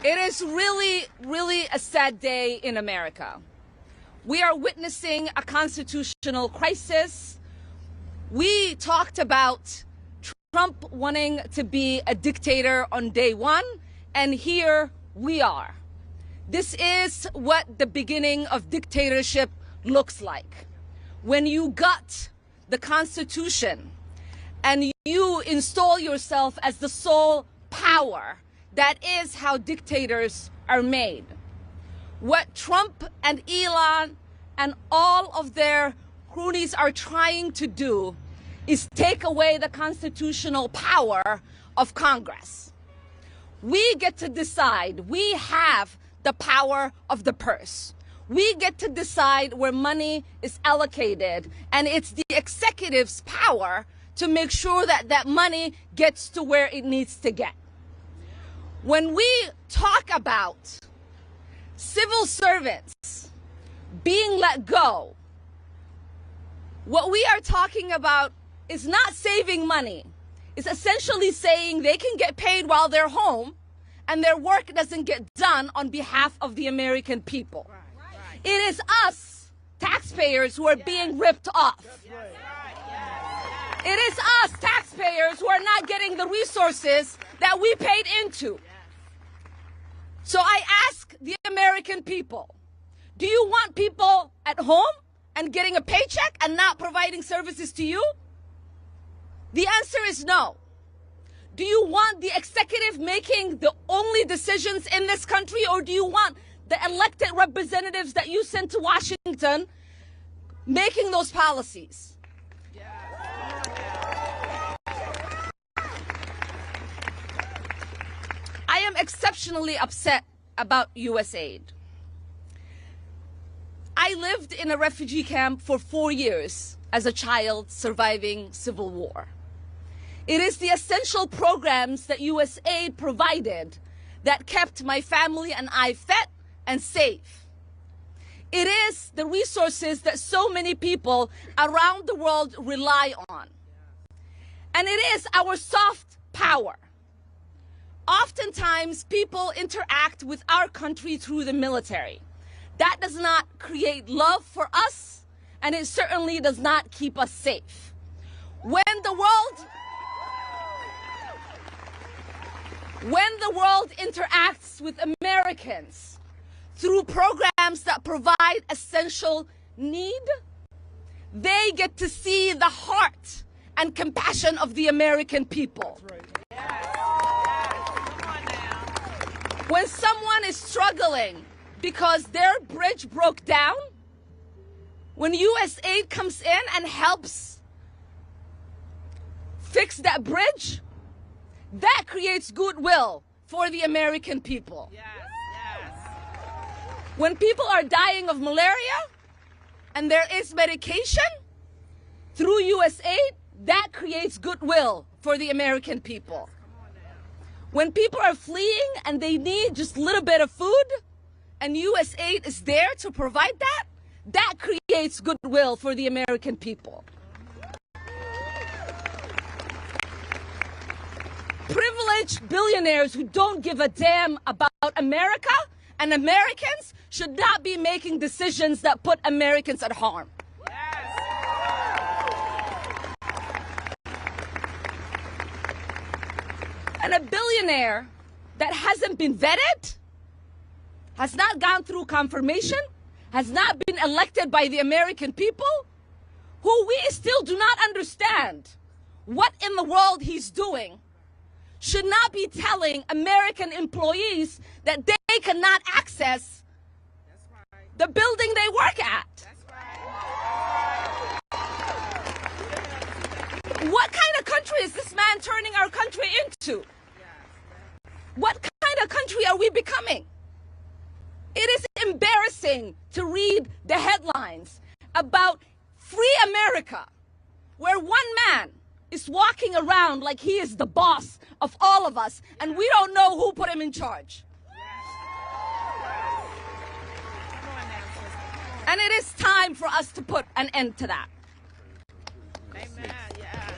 It is really, really a sad day in America. We are witnessing a constitutional crisis. We talked about Trump wanting to be a dictator on day one, and here we are. This is what the beginning of dictatorship looks like. When you gut the Constitution and you install yourself as the sole power, that is how dictators are made. What Trump and Elon and all of their cronies are trying to do is take away the constitutional power of Congress. We get to decide. We have the power of the purse. We get to decide where money is allocated, and it's the executive's power to make sure that that money gets to where it needs to get. When we talk about civil servants being let go, what we are talking about is not saving money. It's essentially saying they can get paid while they're home and their work doesn't get done on behalf of the American people. It is us, taxpayers, who are being ripped off. It is us, taxpayers, who are not getting the resources that we paid into. So I ask the American people, do you want people at home and getting a paycheck and not providing services to you? The answer is no. Do you want the executive making the only decisions in this country, or do you want the elected representatives that you sent to Washington making those policies? I am exceptionally upset about USAID. I lived in a refugee camp for 4 years as a child surviving civil war. It is the essential programs that USAID provided that kept my family and I fed and safe. It is the resources that so many people around the world rely on. And it is our soft power. Oftentimes, people interact with our country through the military. That does not create love for us, and it certainly does not keep us safe. When the world interacts with Americans through programs that provide essential need, they get to see the heart and compassion of the American people. When someone is struggling because their bridge broke down, when USAID comes in and helps fix that bridge, that creates goodwill for the American people. When people are dying of malaria and there is medication through USAID, that creates goodwill for the American people. When people are fleeing and they need just a little bit of food and USAID is there to provide that, that creates goodwill for the American people. Privileged billionaires who don't give a damn about America and Americans should not be making decisions that put Americans at harm. And a billionaire that hasn't been vetted, has not gone through confirmation, has not been elected by the American people, who we still do not understand what in the world he's doing, should not be telling American employees that they cannot access the building they work at. What kind of country is this man turning our country into? What kind of country are we becoming? It is embarrassing to read the headlines about free America, where one man is walking around like he is the boss of all of us, and we don't know who put him in charge. And it is time for us to put an end to that. Amen. Yeah.